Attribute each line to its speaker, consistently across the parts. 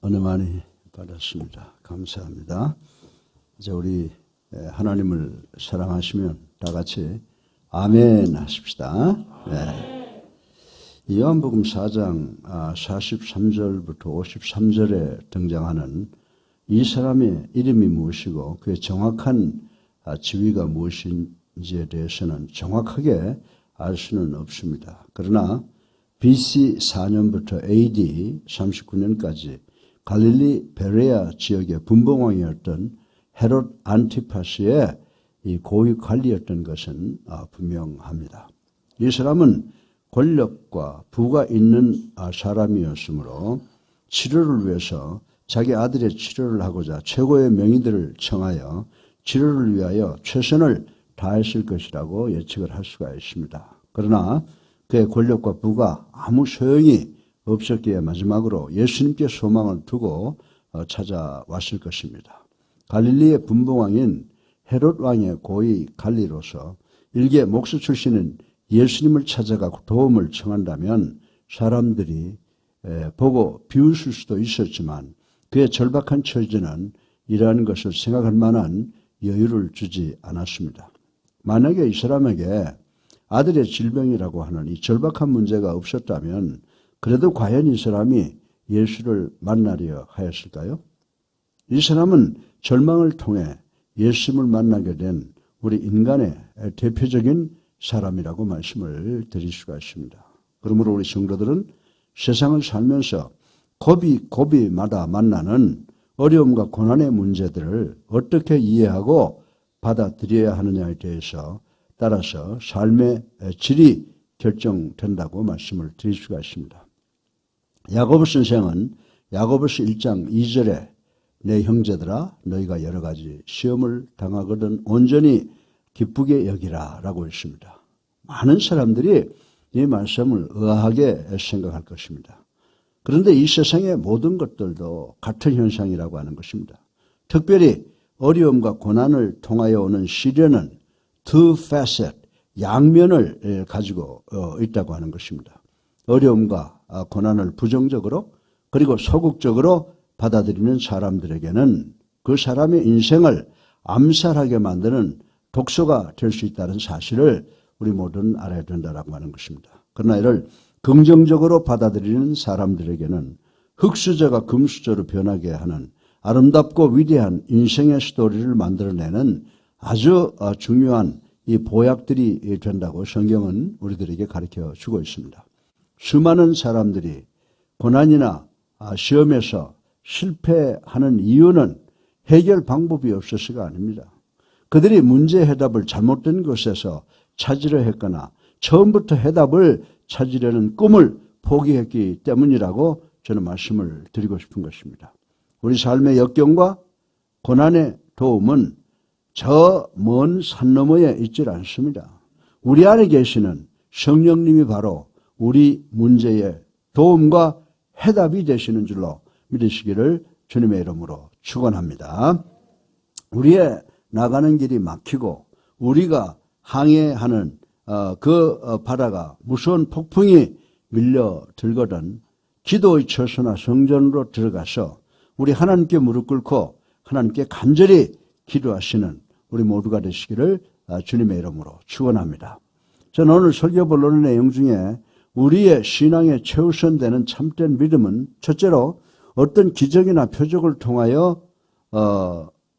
Speaker 1: 은혜 많이 받았습니다. 감사합니다. 이제 우리 하나님을 사랑하시면 다 같이 아멘 하십시다. 네. 요한복음 4장 43절부터 53절에 등장하는 이 사람의 이름이 무엇이고 그의 정확한 지위가 무엇인지에 대해서는 정확하게 알 수는 없습니다. 그러나 BC 4년부터 AD 39년까지 갈릴리 베레아 지역의 분봉왕이었던 헤롯 안티파스의 이 고위 관리였던 것은 분명합니다. 이 사람은 권력과 부가 있는 사람이었으므로 치료를 위해서 자기 아들의 치료를 하고자 최고의 명의들을 청하여 치료를 위하여 최선을 다했을 것이라고 예측을 할 수가 있습니다. 그러나 그의 권력과 부가 아무 소용이 없었기에 마지막으로 예수님께 소망을 두고 찾아왔을 것입니다. 갈릴리의 분봉왕인 헤롯 왕의 고위 관리로서 일개 목사 출신은 예수님을 찾아가 도움을 청한다면 사람들이 보고 비웃을 수도 있었지만 그의 절박한 처지는 이러한 것을 생각할 만한 여유를 주지 않았습니다. 만약에 이 사람에게 아들의 질병이라고 하는 이 절박한 문제가 없었다면 그래도 과연 이 사람이 예수를 만나려 하였을까요? 이 사람은 절망을 통해 예수님을 만나게 된 우리 인간의 대표적인 사람이라고 말씀을 드릴 수가 있습니다. 그러므로 우리 성도들은 세상을 살면서 고비마다 만나는 어려움과 고난의 문제들을 어떻게 이해하고 받아들여야 하느냐에 대해서 따라서 삶의 질이 결정된다고 말씀을 드릴 수가 있습니다. 야고보 선생은 야고보서 1장 2절에 내 형제들아 너희가 여러 가지 시험을 당하거든 온전히 기쁘게 여기라 라고 했습니다. 많은 사람들이 이 말씀을 의아하게 생각할 것입니다. 그런데 이 세상의 모든 것들도 같은 현상이라고 하는 것입니다. 특별히 어려움과 고난을 통하여 오는 시련은 two facet, 양면을 가지고 있다고 하는 것입니다. 어려움과 고난을 부정적으로 그리고 소극적으로 받아들이는 사람들에게는 그 사람의 인생을 암살하게 만드는 독소가 될 수 있다는 사실을 우리 모두는 알아야 된다고 하는 것입니다. 그러나 이를 긍정적으로 받아들이는 사람들에게는 흙수저가 금수저로 변하게 하는 아름답고 위대한 인생의 스토리를 만들어내는 아주 중요한 이 보약들이 된다고 성경은 우리들에게 가르쳐 주고 있습니다. 수많은 사람들이 고난이나 시험에서 실패하는 이유는 해결 방법이 없어서가 아닙니다. 그들이 문제 해답을 잘못된 곳에서 찾으려 했거나 처음부터 해답을 찾으려는 꿈을 포기했기 때문이라고 저는 말씀을 드리고 싶은 것입니다. 우리 삶의 역경과 고난의 도움은 저 먼 산 너머에 있질 않습니다. 우리 안에 계시는 성령님이 바로 우리 문제의 도움과 해답이 되시는 줄로 믿으시기를 주님의 이름으로 축원합니다. 우리의 나가는 길이 막히고 우리가 항해하는 그 바다가 무서운 폭풍이 밀려들거든 기도의 처소나 성전으로 들어가서 우리 하나님께 무릎 꿇고 하나님께 간절히 기도하시는 우리 모두가 되시기를 주님의 이름으로 축원합니다. 저는 오늘 설교 본론의 내용 중에 우리의 신앙의 최우선되는 참된 믿음은 첫째로 어떤 기적이나 표적을 통하여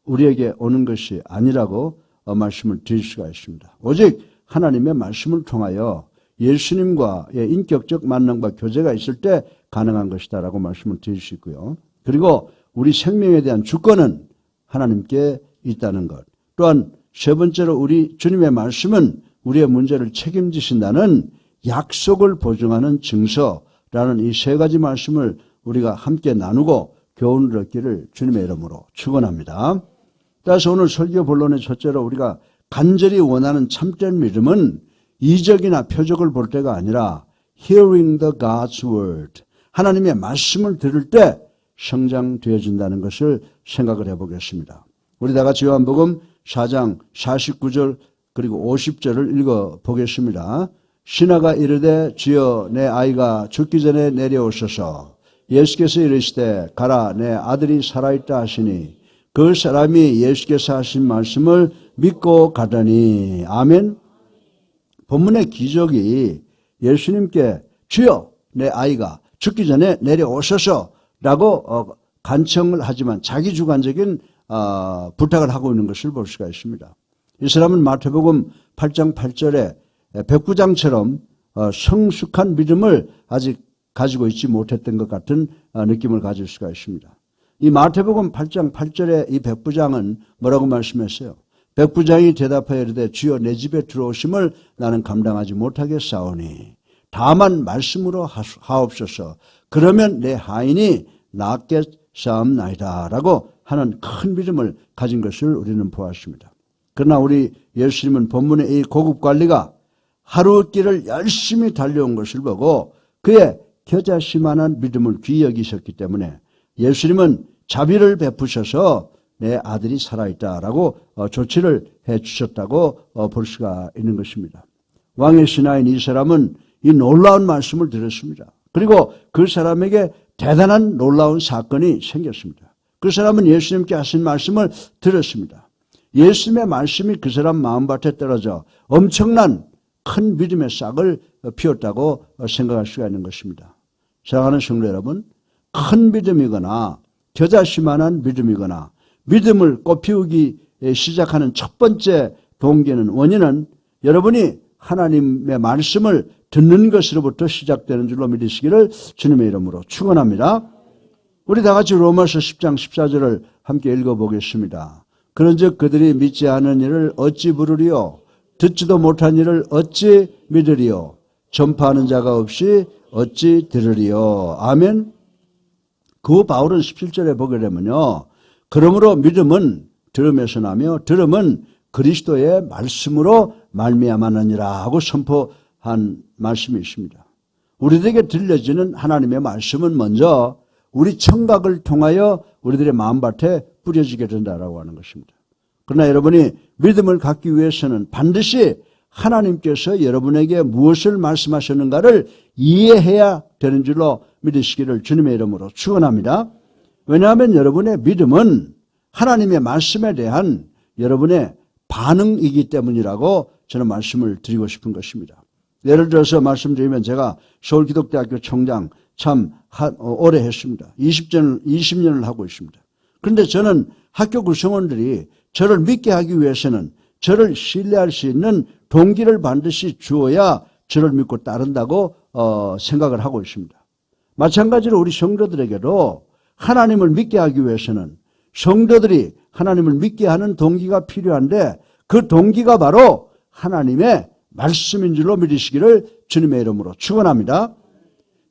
Speaker 1: 우리에게 오는 것이 아니라고 말씀을 드릴 수가 있습니다. 오직 하나님의 말씀을 통하여 예수님과의 인격적 만남과 교제가 있을 때 가능한 것이다라고 말씀을 드릴 수 있고요. 그리고 우리 생명에 대한 주권은 하나님께 있다는 것. 또한 세 번째로 우리 주님의 말씀은 우리의 문제를 책임지신다는 약속을 보증하는 증서라는 이 세 가지 말씀을 우리가 함께 나누고 교훈을 얻기를 주님의 이름으로 축원합니다. 따라서 오늘 설교 본론의 첫째로 우리가 간절히 원하는 참된 믿음은 이적이나 표적을 볼 때가 아니라 hearing the God's word, 하나님의 말씀을 들을 때 성장되어진다는 것을 생각을 해보겠습니다. 우리 다 같이 요한복음 4장 49절 그리고 50절을 읽어보겠습니다. 신하가 이르되 주여 내 아이가 죽기 전에 내려오소서 예수께서 이르시되 가라 내 아들이 살아있다 하시니 그 사람이 예수께서 하신 말씀을 믿고 가더니. 아멘. 본문의 기적이 예수님께 주여 내 아이가 죽기 전에 내려오셔서라고 간청을 하지만 자기 주관적인 부탁을 하고 있는 것을 볼 수가 있습니다. 이 사람은 마태복음 8장 8절에 백부장처럼 성숙한 믿음을 아직 가지고 있지 못했던 것 같은 느낌을 가질 수가 있습니다. 이 마태복음 8장 8절에 이 백부장은 뭐라고 말씀했어요? 백부장이 대답하여 이르되 주여 내 집에 들어오심을 나는 감당하지 못하겠사오니 다만 말씀으로 하옵소서. 그러면 내 하인이 낫겠사옵나이다 라고 하는 큰 믿음을 가진 것을 우리는 보았습니다. 그러나 우리 예수님은 본문의 이 고급관리가 하루 길을 열심히 달려온 것을 보고 그의 겨자씨만한 믿음을 귀히 여기셨기 때문에 예수님은 자비를 베푸셔서 내 아들이 살아있다라고 조치를 해주셨다고 볼 수가 있는 것입니다. 왕의 신하인 이 사람은 이 놀라운 말씀을 들었습니다. 그리고 그 사람에게 대단한 놀라운 사건이 생겼습니다. 그 사람은 예수님께 하신 말씀을 들었습니다. 예수님의 말씀이 그 사람 마음밭에 떨어져 엄청난 큰 믿음의 싹을 피웠다고 생각할 수가 있는 것입니다. 사랑하는 성도 여러분, 큰 믿음이거나 겨자씨만한 믿음이거나 믿음을 꽃피우기 시작하는 첫 번째 동기는 원인은 여러분이 하나님의 말씀을 듣는 것으로부터 시작되는 줄로 믿으시기를 주님의 이름으로 축원합니다. 우리 다 같이 로마서 10장 14절을 함께 읽어보겠습니다. 그런즉 그들이 믿지 않은 일을 어찌 부르리요? 듣지도 못한 일을 어찌 믿으리요? 전파하는 자가 없이 어찌 들으리요? 아멘. 그 바울은 17절에 보게 되면요. 그러므로 믿음은 들음에서 나며 들음은 그리스도의 말씀으로 말미암았느니라 하고 선포한 말씀이 있습니다. 우리들에게 들려지는 하나님의 말씀은 먼저 우리 청각을 통하여 우리들의 마음밭에 뿌려지게 된다라고 하는 것입니다. 그러나 여러분이 믿음을 갖기 위해서는 반드시 하나님께서 여러분에게 무엇을 말씀하셨는가를 이해해야 되는 줄로 믿으시기를 주님의 이름으로 축원합니다. 왜냐하면 여러분의 믿음은 하나님의 말씀에 대한 여러분의 반응이기 때문이라고 저는 말씀을 드리고 싶은 것입니다. 예를 들어서 말씀드리면 제가 서울기독대학교 총장 참 오래 했습니다. 20년을 하고 있습니다. 그런데 저는 학교 구성원들이 저를 믿게 하기 위해서는 저를 신뢰할 수 있는 동기를 반드시 주어야 저를 믿고 따른다고 생각을 하고 있습니다. 마찬가지로 우리 성도들에게도 하나님을 믿게 하기 위해서는 성도들이 하나님을 믿게 하는 동기가 필요한데 그 동기가 바로 하나님의 말씀인 줄로 믿으시기를 주님의 이름으로 축원합니다.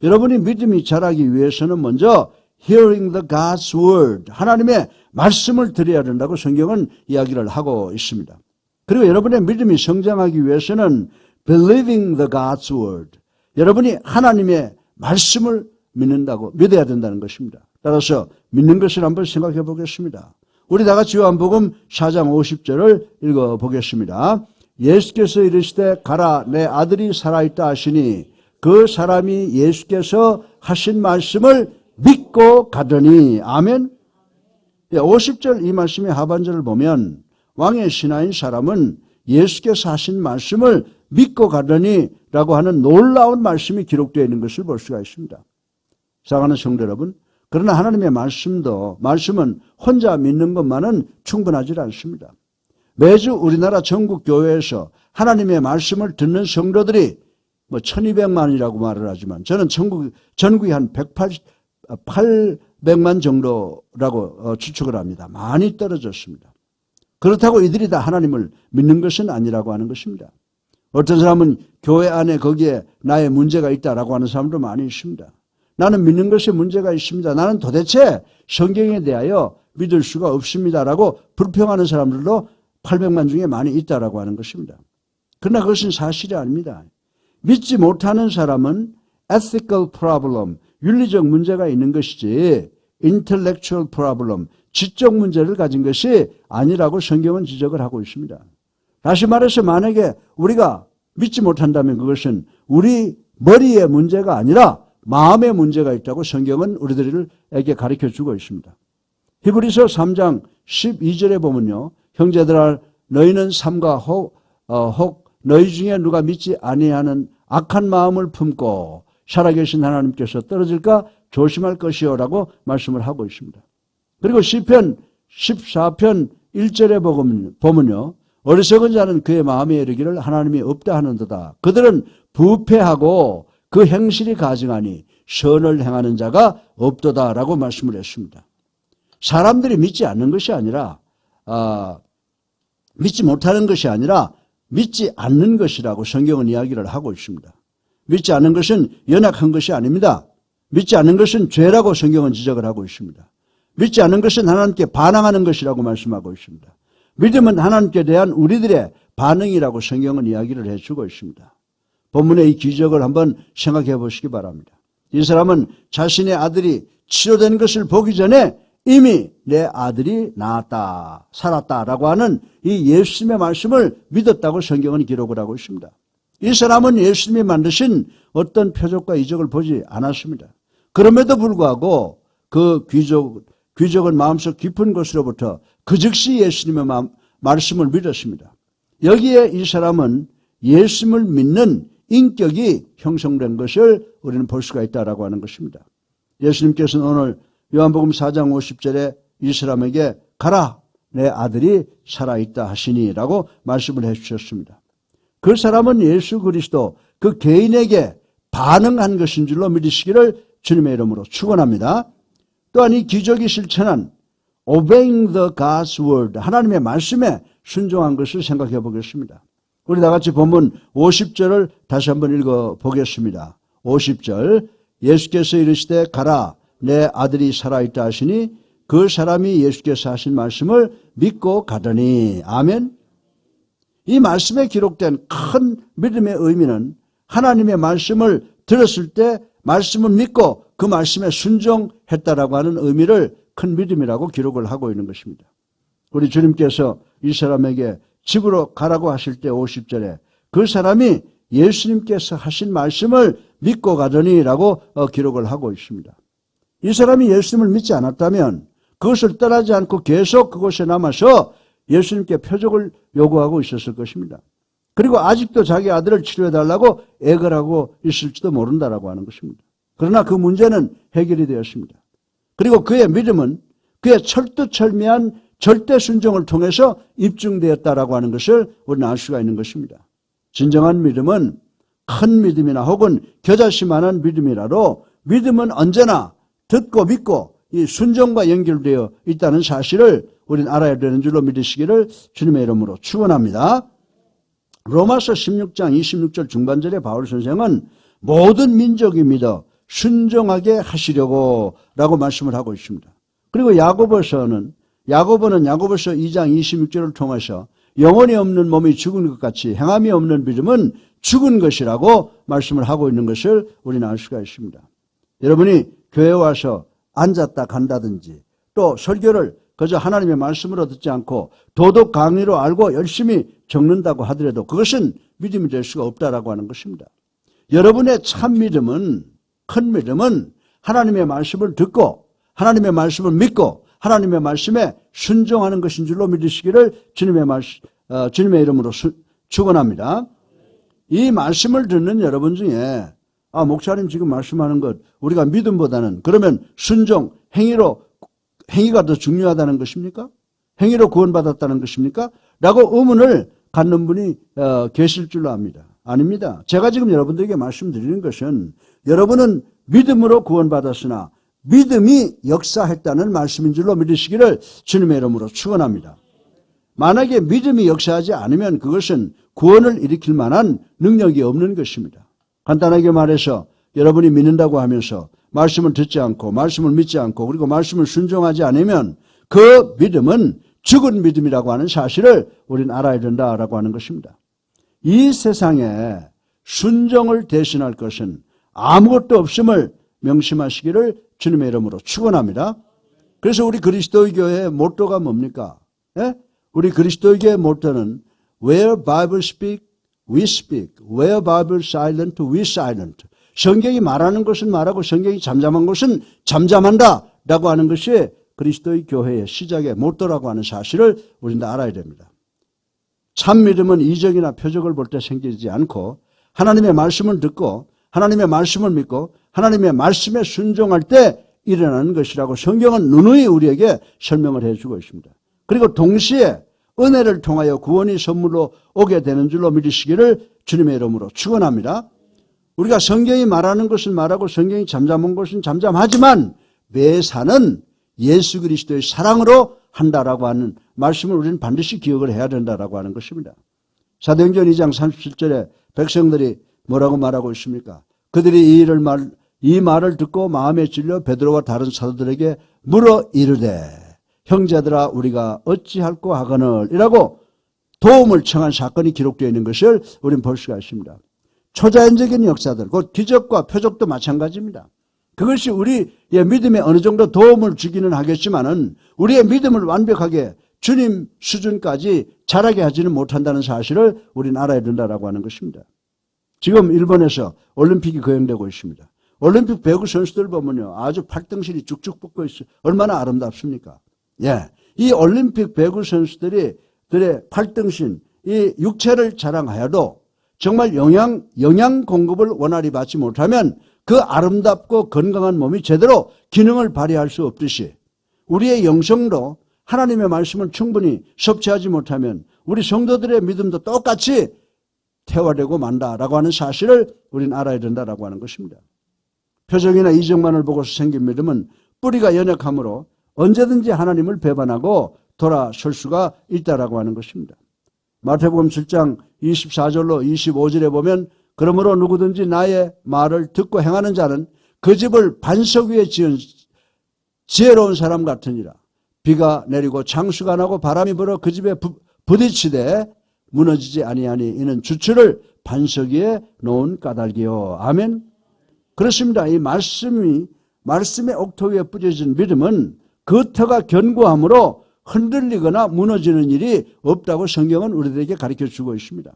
Speaker 1: 여러분이 믿음이 자라기 위해서는 먼저 hearing the God's word, 하나님의 말씀을 들어야 된다고 성경은 이야기를 하고 있습니다. 그리고 여러분의 믿음이 성장하기 위해서는 believing the God's word, 여러분이 하나님의 말씀을 믿어야 된다는 것입니다. 따라서 믿는 것을 한번 생각해 보겠습니다. 우리 다 같이 요한복음 4장 50절을 읽어보겠습니다. 예수께서 이르시되 가라 내 아들이 살아있다 하시니 그 사람이 예수께서 하신 말씀을 믿고 가더니. 아멘. 50절 이 말씀의 하반절을 보면 왕의 신하인 사람은 예수께서 하신 말씀을 믿고 가더니 라고 하는 놀라운 말씀이 기록되어 있는 것을 볼 수가 있습니다. 사랑하는 성도 여러분, 그러나 하나님의 말씀은 혼자 믿는 것만은 충분하지 않습니다. 매주 우리나라 전국 교회에서 하나님의 말씀을 듣는 성도들이 1200만이라고 말을 하지만 저는 전국이 한 800만 정도라고 추측을 합니다. 많이 떨어졌습니다. 그렇다고 이들이 다 하나님을 믿는 것은 아니라고 하는 것입니다. 어떤 사람은 교회 안에 거기에 나의 문제가 있다라고 하는 사람도 많이 있습니다. 나는 믿는 것에 문제가 있습니다. 나는 도대체 성경에 대하여 믿을 수가 없습니다라고 불평하는 사람들도 800만 중에 많이 있다라고 하는 것입니다. 그러나 그것은 사실이 아닙니다. 믿지 못하는 사람은 ethical problem, 윤리적 문제가 있는 것이지 intellectual problem, 지적 문제를 가진 것이 아니라고 성경은 지적을 하고 있습니다. 다시 말해서 만약에 우리가 믿지 못한다면 그것은 우리 머리의 문제가 아니라 마음의 문제가 있다고 성경은 우리들에게 가르쳐주고 있습니다. 히브리서 3장 12절에 보면요. 형제들아 너희는 삼가 혹 너희 중에 누가 믿지 아니하는 악한 마음을 품고 살아계신 하나님께서 떨어질까 조심할 것이요라고 말씀을 하고 있습니다. 그리고 시편 14편 1절에 보면요. 어리석은 자는 그의 마음에 이르기를 하나님이 없다 하는도다. 그들은 부패하고 그 행실이 가증하니 선을 행하는 자가 없도다라고 말씀을 했습니다. 사람들이 믿지 않는 것이 아니라 믿지 못하는 것이 아니라 믿지 않는 것이라고 성경은 이야기를 하고 있습니다. 믿지 않는 것은 연약한 것이 아닙니다. 믿지 않는 것은 죄라고 성경은 지적을 하고 있습니다. 믿지 않는 것은 하나님께 반항하는 것이라고 말씀하고 있습니다. 믿음은 하나님께 대한 우리들의 반응이라고 성경은 이야기를 해주고 있습니다. 본문의 이 기적을 한번 생각해 보시기 바랍니다. 이 사람은 자신의 아들이 치료된 것을 보기 전에 이미 내 아들이 나았다, 살았다라고 하는 이 예수님의 말씀을 믿었다고 성경은 기록을 하고 있습니다. 이 사람은 예수님이 만드신 어떤 표적과 이적을 보지 않았습니다. 그럼에도 불구하고 그 귀족은 마음속 깊은 곳으로부터 그 즉시 예수님의 말씀을 믿었습니다. 여기에 이 사람은 예수님을 믿는 인격이 형성된 것을 우리는 볼 수가 있다라고 하는 것입니다. 예수님께서는 오늘 요한복음 4장 50절에 이 사람에게 가라 내 아들이 살아있다 하시니라고 말씀을 해주셨습니다. 그 사람은 예수 그리스도 그 개인에게 반응한 것인 줄로 믿으시기를 주님의 이름으로 축원합니다. 또한 이 기적이 실천한 obeying the God's word 하나님의 말씀에 순종한 것을 생각해 보겠습니다. 우리 다 같이 본문 50절을 다시 한번 읽어보겠습니다. 50절 예수께서 이르시되 가라 내 아들이 살아있다 하시니 그 사람이 예수께서 하신 말씀을 믿고 가더니 아멘. 이 말씀에 기록된 큰 믿음의 의미는 하나님의 말씀을 들었을 때 말씀을 믿고 그 말씀에 순종했다라고 하는 의미를 큰 믿음이라고 기록을 하고 있는 것입니다. 우리 주님께서 이 사람에게 집으로 가라고 하실 때 50절에 그 사람이 예수님께서 하신 말씀을 믿고 가더니라고 기록을 하고 있습니다. 이 사람이 예수님을 믿지 않았다면 그것을 떠나지 않고 계속 그곳에 남아서 예수님께 표적을 요구하고 있었을 것입니다. 그리고 아직도 자기 아들을 치료해달라고 애걸하고 있을지도 모른다라고 하는 것입니다. 그러나 그 문제는 해결이 되었습니다. 그리고 그의 믿음은 그의 철두철미한 절대 순종을 통해서 입증되었다라고 하는 것을 우리는 알 수가 있는 것입니다. 진정한 믿음은 큰 믿음이나 혹은 겨자씨만한 믿음이라도 믿음은 언제나 듣고 믿고 이 순종과 연결되어 있다는 사실을 우리는 알아야 되는 줄로 믿으시기를 주님의 이름으로 축원합니다. 로마서 16장 26절 중반절에 바울 선생은 모든 민족이 믿어 순종하게 하시려고 라고 말씀을 하고 있습니다. 그리고 야고보서 2장 26절을 통해서 영혼이 없는 몸이 죽은 것 같이 행함이 없는 믿음은 죽은 것이라고 말씀을 하고 있는 것을 우리는 알 수가 있습니다. 여러분이 교회 와서 앉았다 간다든지 또 설교를 그저 하나님의 말씀으로 듣지 않고 도덕 강의로 알고 열심히 적는다고 하더라도 그것은 믿음이 될 수가 없다라고 하는 것입니다. 여러분의 참 믿음은 큰 믿음은 하나님의 말씀을 듣고 하나님의 말씀을 믿고 하나님의 말씀에 순종하는 것인 줄로 믿으시기를 주님의 이름으로 축원합니다. 이 말씀을 듣는 여러분 중에 목사님 지금 말씀하는 것 우리가 믿음보다는 그러면 순종, 행위가 더 중요하다는 것입니까? 행위로 구원받았다는 것입니까? 라고 의문을 갖는 분이 계실 줄로 압니다. 아닙니다. 제가 지금 여러분들에게 말씀드리는 것은 여러분은 믿음으로 구원받았으나 믿음이 역사했다는 말씀인 줄로 믿으시기를 주님의 이름으로 축원합니다. 만약에 믿음이 역사하지 않으면 그것은 구원을 일으킬 만한 능력이 없는 것입니다. 간단하게 말해서 여러분이 믿는다고 하면서 말씀을 듣지 않고 말씀을 믿지 않고 그리고 말씀을 순종하지 않으면 그 믿음은 죽은 믿음이라고 하는 사실을 우리는 알아야 된다라고 하는 것입니다. 이 세상에 순종을 대신할 것은 아무것도 없음을 명심하시기를 주님의 이름으로 축원합니다. 그래서 우리 그리스도의 교회의 모토가 뭡니까? 우리 그리스도의 교회의 모토는 Where Bible speak, we speak. Where Bible silent, we silent. 성경이 말하는 것은 말하고 성경이 잠잠한 것은 잠잠한다라고 하는 것이 그리스도의 교회의 시작의 모토라고 하는 사실을 우리는 알아야 됩니다. 참 믿음은 이적이나 표적을 볼 때 생기지 않고 하나님의 말씀을 듣고 하나님의 말씀을 믿고 하나님의 말씀에 순종할 때 일어나는 것이라고 성경은 누누이 우리에게 설명을 해주고 있습니다. 그리고 동시에 은혜를 통하여 구원이 선물로 오게 되는 줄로 믿으시기를 주님의 이름으로 축원합니다. 우리가 성경이 말하는 것을 말하고 성경이 잠잠한 것은 잠잠하지만 매사는 예수 그리스도의 사랑으로 한다라고 하는 말씀을 우리는 반드시 기억을 해야 된다라고 하는 것입니다. 사도행전 2장 37절에 백성들이 뭐라고 말하고 있습니까? 그들이 이 말을 듣고 마음에 찔려 베드로와 다른 사도들에게 물어 이르되 형제들아 우리가 어찌할꼬 하거늘 이라고 도움을 청한 사건이 기록되어 있는 것을 우리는 볼 수가 있습니다. 초자연적인 역사들, 곧 기적과 표적도 마찬가지입니다. 그것이 우리의 믿음에 어느 정도 도움을 주기는 하겠지만은 우리의 믿음을 완벽하게 주님 수준까지 자라게 하지는 못한다는 사실을 우리는 알아야 된다라고 하는 것입니다. 지금 일본에서 올림픽이 거행되고 있습니다. 올림픽 배구 선수들 보면요, 아주 팔등실이 쭉쭉 뻗고 있어요. 얼마나 아름답습니까? 예, 이 올림픽 배구 선수들의 팔등신, 이 육체를 자랑하여도 정말 영양 공급을 원활히 받지 못하면 그 아름답고 건강한 몸이 제대로 기능을 발휘할 수 없듯이 우리의 영성도 하나님의 말씀을 충분히 섭취하지 못하면 우리 성도들의 믿음도 똑같이 태화되고 만다라고 하는 사실을 우리는 알아야 된다라고 하는 것입니다. 표적이나 이적만을 보고서 생긴 믿음은 뿌리가 연약하므로 언제든지 하나님을 배반하고 돌아설 수가 있다라고 하는 것입니다. 마태복음 7장 24절로 25절에 보면 그러므로 누구든지 나의 말을 듣고 행하는 자는 그 집을 반석 위에 지은 지혜로운 사람 같으니라. 비가 내리고 장수가 나고 바람이 불어 그 집에 부딪히되 무너지지 아니하니 이는 주추를 반석 위에 놓은 까닭이요. 아멘. 그렇습니다. 이 말씀의 옥토 위에 뿌려진 믿음은 그 터가 견고함으로 흔들리거나 무너지는 일이 없다고 성경은 우리들에게 가르쳐주고 있습니다.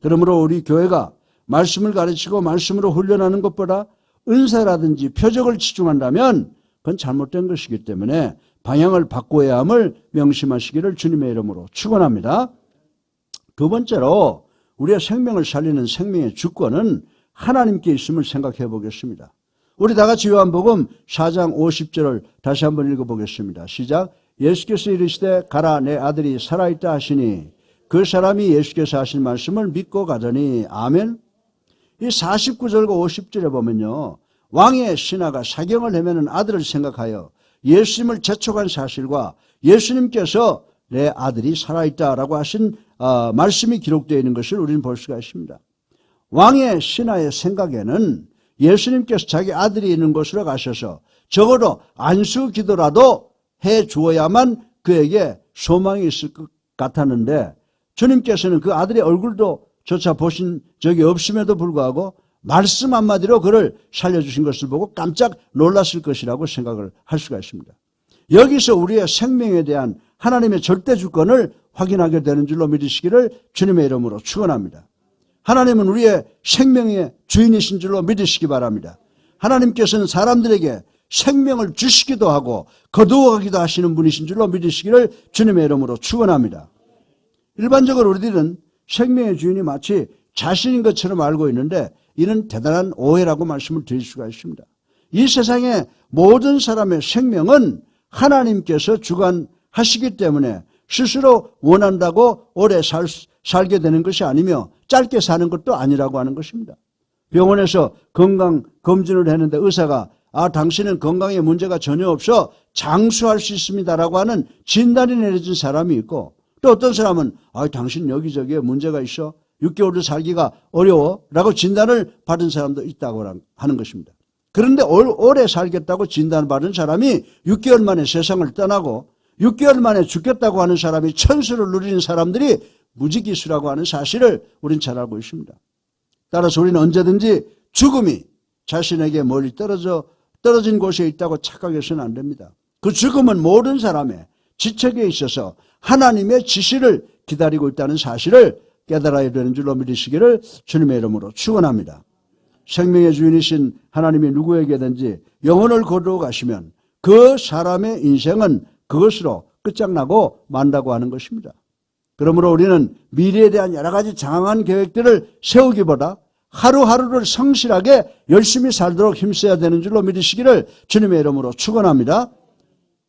Speaker 1: 그러므로 우리 교회가 말씀을 가르치고 말씀으로 훈련하는 것보다 은사라든지 표적을 치중한다면 그건 잘못된 것이기 때문에 방향을 바꿔야 함을 명심하시기를 주님의 이름으로 축원합니다. 두 번째로 우리의 생명을 살리는 생명의 주권은 하나님께 있음을 생각해 보겠습니다. 우리 다 같이 요한복음 4장 50절을 다시 한번 읽어보겠습니다. 시작. 예수께서 이르시되 가라 내 아들이 살아있다 하시니 그 사람이 예수께서 하신 말씀을 믿고 가더니 아멘. 이 49절과 50절에 보면요, 왕의 신하가 사경을 헤매는 아들을 생각하여 예수님을 재촉한 사실과 예수님께서 내 아들이 살아있다라고 하신 말씀이 기록되어 있는 것을 우리는 볼 수가 있습니다. 왕의 신하의 생각에는 예수님께서 자기 아들이 있는 곳으로 가셔서 적어도 안수 기도라도 해 주어야만 그에게 소망이 있을 것 같았는데 주님께서는 그 아들의 얼굴도 조차 보신 적이 없음에도 불구하고 말씀 한마디로 그를 살려주신 것을 보고 깜짝 놀랐을 것이라고 생각을 할 수가 있습니다. 여기서 우리의 생명에 대한 하나님의 절대 주권을 확인하게 되는 줄로 믿으시기를 주님의 이름으로 축원합니다. 하나님은 우리의 생명의 주인이신 줄로 믿으시기 바랍니다. 하나님께서는 사람들에게 생명을 주시기도 하고 거두어가기도 하시는 분이신 줄로 믿으시기를 주님의 이름으로 축원합니다. 일반적으로 우리들은 생명의 주인이 마치 자신인 것처럼 알고 있는데 이는 대단한 오해라고 말씀을 드릴 수가 있습니다. 이 세상의 모든 사람의 생명은 하나님께서 주관하시기 때문에 스스로 원한다고 오래 살게 되는 것이 아니며 짧게 사는 것도 아니라고 하는 것입니다. 병원에서 건강검진을 했는데 의사가 당신은 건강에 문제가 전혀 없어 장수할 수 있습니다라고 하는 진단이 내려진 사람이 있고 또 어떤 사람은 당신 여기저기에 문제가 있어 6개월도 살기가 어려워 라고 진단을 받은 사람도 있다고 하는 것입니다. 그런데 오래 살겠다고 진단받은 사람이 6개월 만에 세상을 떠나고 6개월 만에 죽겠다고 하는 사람이 천수를 누리는 사람들이 무지기수라고 하는 사실을 우리는 잘 알고 있습니다. 따라서 우리는 언제든지 죽음이 자신에게 멀리 떨어진 곳에 있다고 착각해서는 안 됩니다. 그 죽음은 모든 사람의 지책에 있어서 하나님의 지시를 기다리고 있다는 사실을 깨달아야 되는 줄로 믿으시기를 주님의 이름으로 축원합니다. 생명의 주인이신 하나님이 누구에게든지 영혼을 거두어 가시면 그 사람의 인생은 그것으로 끝장나고 만다고 하는 것입니다. 그러므로 우리는 미래에 대한 여러 가지 장황한 계획들을 세우기보다 하루하루를 성실하게 열심히 살도록 힘써야 되는 줄로 믿으시기를 주님의 이름으로 축원합니다.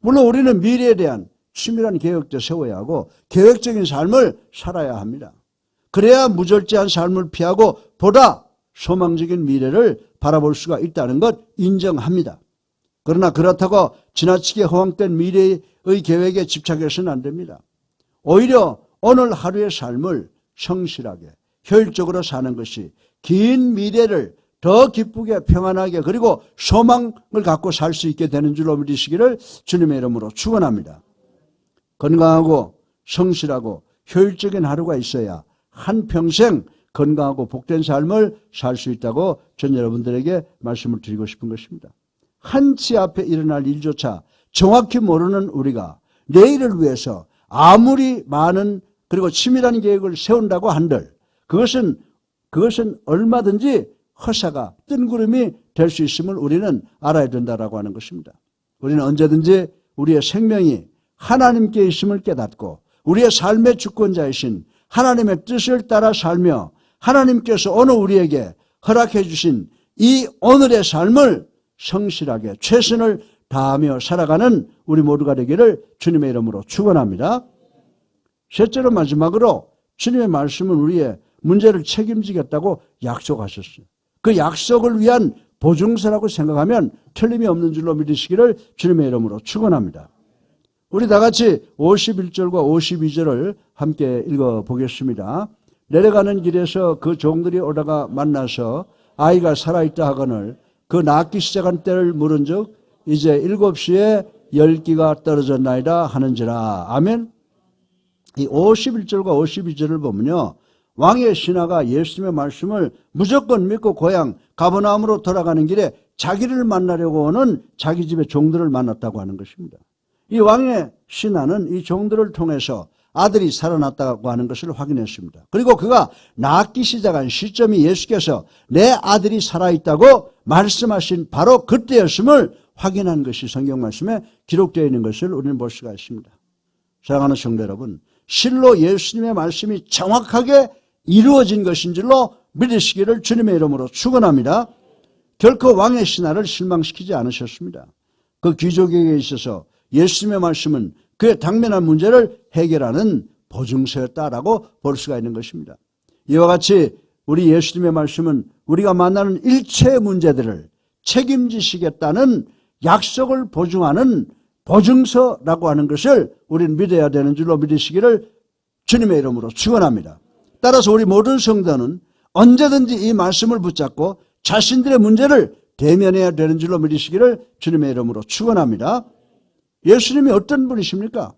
Speaker 1: 물론 우리는 미래에 대한 치밀한 계획도 세워야 하고 계획적인 삶을 살아야 합니다. 그래야 무절제한 삶을 피하고 보다 소망적인 미래를 바라볼 수가 있다는 것 인정합니다. 그러나 그렇다고 지나치게 허황된 미래의 계획에 집착해서는 안 됩니다. 오히려 오늘 하루의 삶을 성실하게 효율적으로 사는 것이 긴 미래를 더 기쁘게 평안하게 그리고 소망을 갖고 살 수 있게 되는 줄로 믿으시기를 주님의 이름으로 축원합니다. 건강하고 성실하고 효율적인 하루가 있어야 한평생 건강하고 복된 삶을 살 수 있다고 전 여러분들에게 말씀을 드리고 싶은 것입니다. 한치 앞에 일어날 일조차 정확히 모르는 우리가 내일을 위해서 아무리 많은 그리고 치밀한 계획을 세운다고 한들 그것은 얼마든지 허사가 뜬구름이 될 수 있음을 우리는 알아야 된다라고 하는 것입니다. 우리는 언제든지 우리의 생명이 하나님께 있음을 깨닫고 우리의 삶의 주권자이신 하나님의 뜻을 따라 살며 하나님께서 오늘 우리에게 허락해 주신 이 오늘의 삶을 성실하게 최선을 다하며 살아가는 우리 모두가 되기를 주님의 이름으로 축원합니다. 셋째로 마지막으로 주님의 말씀은 우리의 문제를 책임지겠다고 약속하셨어요. 그 약속을 위한 보증서라고 생각하면 틀림이 없는 줄로 믿으시기를 주님의 이름으로 축원합니다. 우리 다 같이 51절과 52절을 함께 읽어보겠습니다. 내려가는 길에서 그 종들이 오다가 만나서 아이가 살아있다 하거늘 그 낳기 시작한 때를 물은즉 이제 7시에 10기가 떨어졌나이다 하는지라. 아멘. 이 51절과 52절을 보면요, 왕의 신하가 예수님의 말씀을 무조건 믿고 고향 가버나움으로 돌아가는 길에 자기를 만나려고 오는 자기 집의 종들을 만났다고 하는 것입니다. 이 왕의 신하는 이 종들을 통해서 아들이 살아났다고 하는 것을 확인했습니다. 그리고 그가 낳기 시작한 시점이 예수께서 내 아들이 살아있다고 말씀하신 바로 그때였음을 확인한 것이 성경 말씀에 기록되어 있는 것을 우리는 볼 수가 있습니다. 사랑하는 성도 여러분, 실로 예수님의 말씀이 정확하게 이루어진 것인 줄로 믿으시기를 주님의 이름으로 축원합니다. 결코 왕의 신하를 실망시키지 않으셨습니다. 그 귀족에게 있어서 예수님의 말씀은 그의 당면한 문제를 해결하는 보증서였다라고 볼 수가 있는 것입니다. 이와 같이 우리 예수님의 말씀은 우리가 만나는 일체의 문제들을 책임지시겠다는 약속을 보증하는 보증서라고 하는 것을 우리는 믿어야 되는 줄로 믿으시기를 주님의 이름으로 축원합니다. 따라서 우리 모든 성도는 언제든지 이 말씀을 붙잡고 자신들의 문제를 대면해야 되는 줄로 믿으시기를 주님의 이름으로 축원합니다. 예수님이 어떤 분이십니까?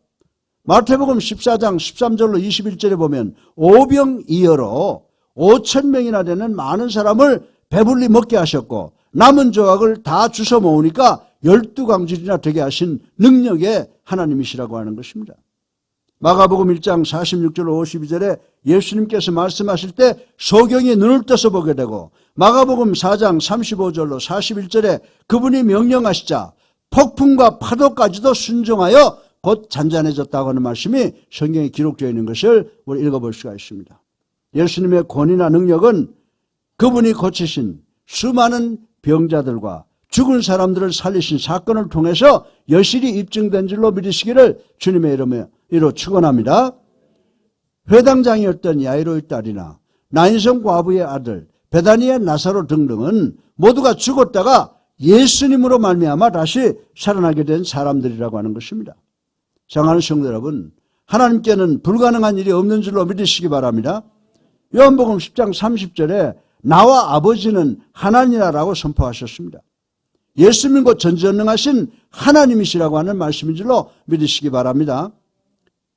Speaker 1: 마태복음 14장 13절로 21절에 보면 오병이어로 5,000명이나 되는 많은 사람을 배불리 먹게 하셨고 남은 조각을 다 주워 모으니까 12광질이나 되게 하신 능력의 하나님이시라고 하는 것입니다. 마가복음 1장 46절로 52절에 예수님께서 말씀하실 때 소경이 눈을 떠서 보게 되고 마가복음 4장 35절로 41절에 그분이 명령하시자 폭풍과 파도까지도 순종하여 곧 잔잔해졌다고 하는 말씀이 성경에 기록되어 있는 것을 우리 읽어볼 수가 있습니다. 예수님의 권위나 능력은 그분이 고치신 수많은 병자들과 죽은 사람들을 살리신 사건을 통해서 여실히 입증된 줄로 믿으시기를 주님의 이름으로 축원합니다. 회당장이었던 야이로의 딸이나 나인성 과부의 아들 베다니의 나사로 등등은 모두가 죽었다가 예수님으로 말미암아 다시 살아나게 된 사람들이라고 하는 것입니다. 사랑하는 성도 여러분, 하나님께는 불가능한 일이 없는 줄로 믿으시기 바랍니다. 요한복음 10장 30절에 나와 아버지는 하나님이라고 선포하셨습니다. 예수님 곧 전지전능하신 하나님이시라고 하는 말씀인 줄로 믿으시기 바랍니다.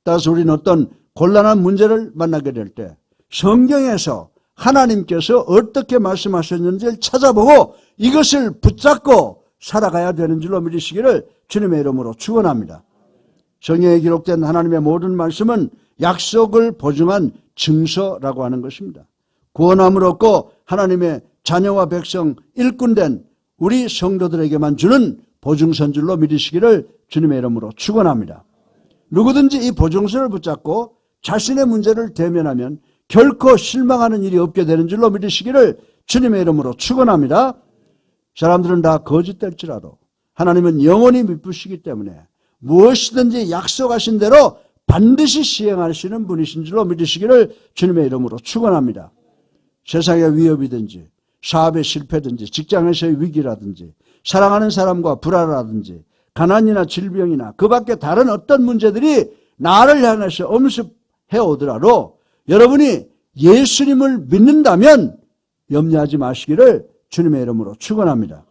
Speaker 1: 따라서 우리는 어떤 곤란한 문제를 만나게 될 때 성경에서 하나님께서 어떻게 말씀하셨는지를 찾아보고 이것을 붙잡고 살아가야 되는 줄로 믿으시기를 주님의 이름으로 축원합니다. 성경에 기록된 하나님의 모든 말씀은 약속을 보증한 증서라고 하는 것입니다. 구원함을 얻고 하나님의 자녀와 백성, 일꾼된 우리 성도들에게만 주는 보증서인 줄로 믿으시기를 주님의 이름으로 축원합니다. 누구든지 이 보증서를 붙잡고 자신의 문제를 대면하면 결코 실망하는 일이 없게 되는 줄로 믿으시기를 주님의 이름으로 축원합니다. 사람들은 다 거짓될지라도 하나님은 영원히 미쁘시기 때문에 무엇이든지 약속하신 대로 반드시 시행하시는 분이신 줄로 믿으시기를 주님의 이름으로 축원합니다. 세상의 위협이든지 사업의 실패든지 직장에서의 위기라든지 사랑하는 사람과 불화라든지 가난이나 질병이나 그 밖에 다른 어떤 문제들이 나를 향해서 엄습해 오더라도 여러분이 예수님을 믿는다면 염려하지 마시기를 주님의 이름으로 축원합니다.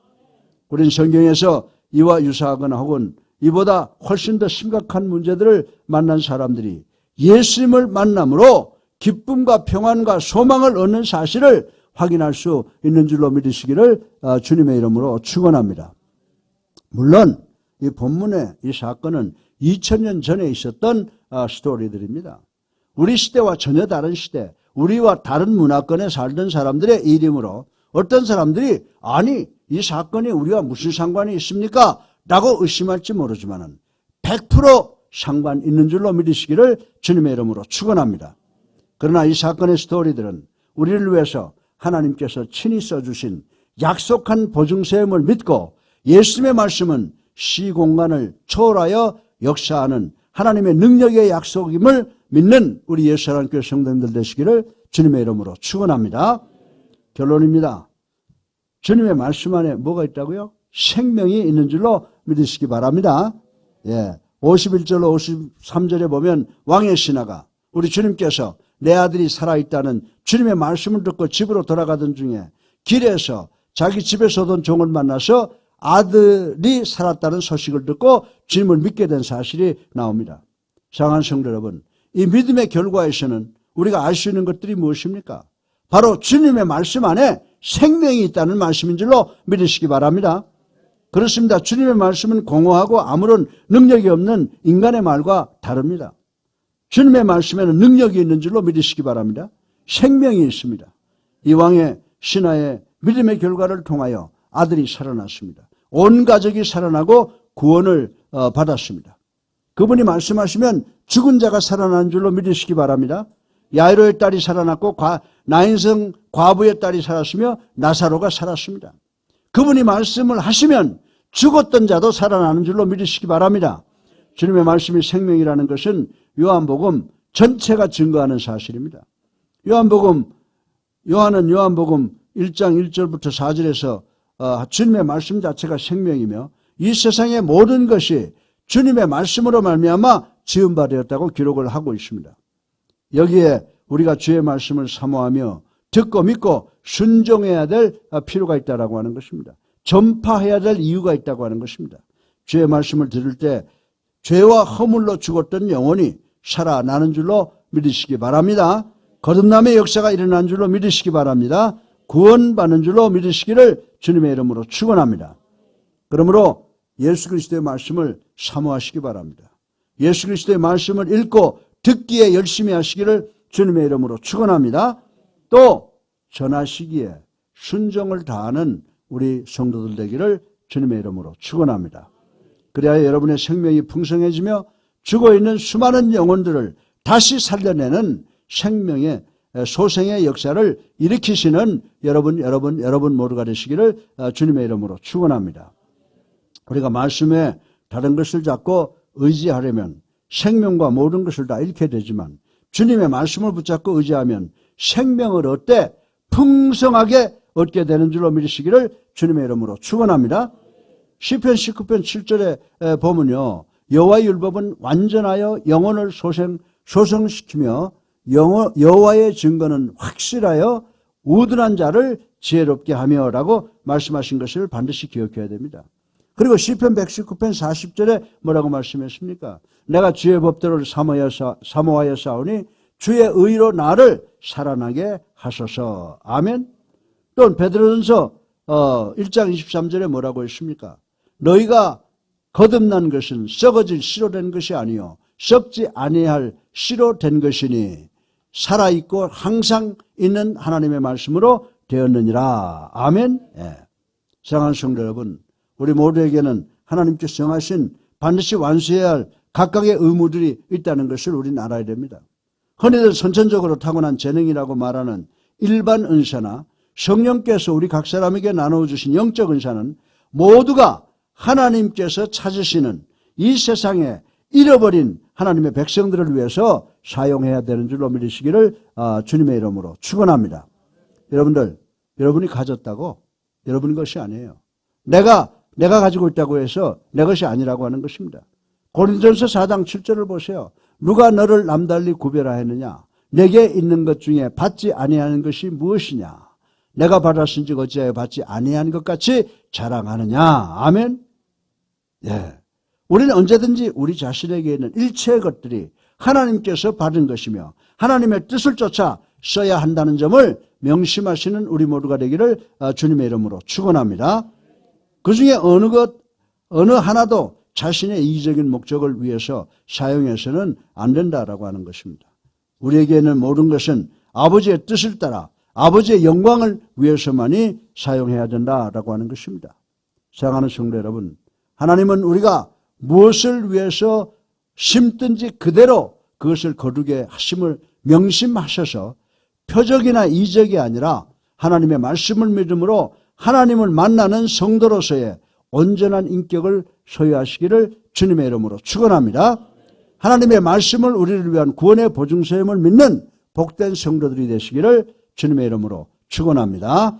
Speaker 1: 우리는 성경에서 이와 유사하거나 혹은 이보다 훨씬 더 심각한 문제들을 만난 사람들이 예수님을 만남으로 기쁨과 평안과 소망을 얻는 사실을 확인할 수 있는 줄로 믿으시기를 주님의 이름으로 축원합니다. 물론 이 본문의 이 사건은 2000년 전에 있었던 스토리들입니다. 우리 시대와 전혀 다른 시대, 우리와 다른 문화권에 살던 사람들의 일이므로 어떤 사람들이 아니 이 사건이 우리와 무슨 상관이 있습니까? 라고 의심할지 모르지만 100% 상관 있는 줄로 믿으시기를 주님의 이름으로 축원합니다. 그러나 이 사건의 스토리들은 우리를 위해서 하나님께서 친히 써주신 약속한 보증세움을 믿고 예수님의 말씀은 시공간을 초월하여 역사하는 하나님의 능력의 약속임을 믿는 우리 예수사랑교회 성도님들 되시기를 주님의 이름으로 축원합니다. 결론입니다. 주님의 말씀 안에 뭐가 있다고요? 생명이 있는 줄로 믿으시기 바랍니다. 51절로 53절에 보면 왕의 신하가 우리 주님께서 내 아들이 살아있다는 주님의 말씀을 듣고 집으로 돌아가던 중에 길에서 자기 집에서 오던 종을 만나서 아들이 살았다는 소식을 듣고 주님을 믿게 된 사실이 나옵니다. 사랑하는 성도 여러분, 이 믿음의 결과에서는 우리가 알 수 있는 것들이 무엇입니까? 바로 주님의 말씀 안에 생명이 있다는 말씀인 줄로 믿으시기 바랍니다. 그렇습니다. 주님의 말씀은 공허하고 아무런 능력이 없는 인간의 말과 다릅니다. 주님의 말씀에는 능력이 있는 줄로 믿으시기 바랍니다. 생명이 있습니다. 이 왕의 신하의 믿음의 결과를 통하여 아들이 살아났습니다. 온 가족이 살아나고 구원을 받았습니다. 그분이 말씀하시면 죽은 자가 살아나는 줄로 믿으시기 바랍니다. 야이로의 딸이 살아났고 나인성 과부의 딸이 살았으며 나사로가 살았습니다. 그분이 말씀을 하시면 죽었던 자도 살아나는 줄로 믿으시기 바랍니다. 주님의 말씀이 생명이라는 것은 요한복음 전체가 증거하는 사실입니다. 요한은 요한복음 1장 1절부터 4절에서 주님의 말씀 자체가 생명이며 이 세상의 모든 것이 주님의 말씀으로 말미암아 지은 바 되었다고 기록을 하고 있습니다. 여기에 우리가 주의 말씀을 사모하며 듣고 믿고 순종해야 될 필요가 있다고 하는 것입니다. 전파해야 될 이유가 있다고 하는 것입니다. 주의 말씀을 들을 때 죄와 허물로 죽었던 영혼이 살아나는 줄로 믿으시기 바랍니다. 거듭남의 역사가 일어난 줄로 믿으시기 바랍니다. 구원받는 줄로 믿으시기를 주님의 이름으로 축원합니다. 그러므로 예수 그리스도의 말씀을 사모하시기 바랍니다. 예수 그리스도의 말씀을 읽고 듣기에 열심히 하시기를 주님의 이름으로 축원합니다. 또 전하시기에 순종을 다하는 우리 성도들 되기를 주님의 이름으로 축원합니다. 그래야 여러분의 생명이 풍성해지며 죽어있는 수많은 영혼들을 다시 살려내는 생명의 소생의 역사를 일으키시는 여러분 모두가 되시기를 주님의 이름으로 축원합니다. 우리가 말씀에 다른 것을 잡고 의지하려면 생명과 모든 것을 다 잃게 되지만 주님의 말씀을 붙잡고 의지하면 생명을 얻되 풍성하게 얻게 되는 줄로 믿으시기를 주님의 이름으로 축원합니다. 시편 19편 7절에 보면요, 여호와의 율법은 완전하여 영혼을 소성시키며 여호와의 증거는 확실하여 우둔한 자를 지혜롭게 하며 라고 말씀하신 것을 반드시 기억해야 됩니다. 그리고 시편 119편 40절에 뭐라고 말씀했습니까? 내가 주의 법도를 사모하여 싸우니 주의 의로 나를 살아나게 하소서. 아멘. 또 베드로전서 1장 23절에 뭐라고 했습니까? 너희가 거듭난 것은 썩어질 씨로 된 것이 아니요 썩지 아니할 씨로 된 것이니 살아있고 항상 있는 하나님의 말씀으로 되었느니라. 아멘. 예. 사랑하는 성도 여러분, 우리 모두에게는 하나님께서 정하신 반드시 완수해야 할 각각의 의무들이 있다는 것을 우리는 알아야 됩니다. 흔히들 선천적으로 타고난 재능이라고 말하는 일반 은사나 성령께서 우리 각 사람에게 나누어주신 영적 은사는 모두가 하나님께서 찾으시는 이 세상에 잃어버린 하나님의 백성들을 위해서 사용해야 되는 줄로 믿으시기를 주님의 이름으로 축원합니다. 여러분들, 여러분이 가졌다고 여러분 것이 아니에요. 내가 가지고 있다고 해서 내 것이 아니라고 하는 것입니다. 고린도전서 4장 7절을 보세요. 누가 너를 남달리 구별하였느냐? 내게 있는 것 중에 받지 아니하는 것이 무엇이냐? 내가 받았은즉 어찌하여 받지 아니한 것 같이 자랑하느냐? 아멘. 예. 우리는 언제든지 우리 자신에게 있는 일체의 것들이 하나님께서 받은 것이며 하나님의 뜻을 쫓아 써야 한다는 점을 명심하시는 우리 모두가 되기를 주님의 이름으로 축원합니다. 그 중에 어느 하나도 자신의 이기적인 목적을 위해서 사용해서는 안 된다라고 하는 것입니다. 우리에게는 모든 것은 아버지의 뜻을 따라 아버지의 영광을 위해서만이 사용해야 된다라고 하는 것입니다. 사랑하는 성도 여러분, 하나님은 우리가 무엇을 위해서 심든지 그대로 그것을 거두게 하심을 명심하셔서 표적이나 이적이 아니라 하나님의 말씀을 믿음으로 하나님을 만나는 성도로서의 온전한 인격을 소유하시기를 주님의 이름으로 축원합니다. 하나님의 말씀을 우리를 위한 구원의 보증서임을 믿는 복된 성도들이 되시기를 주님의 이름으로 축원합니다.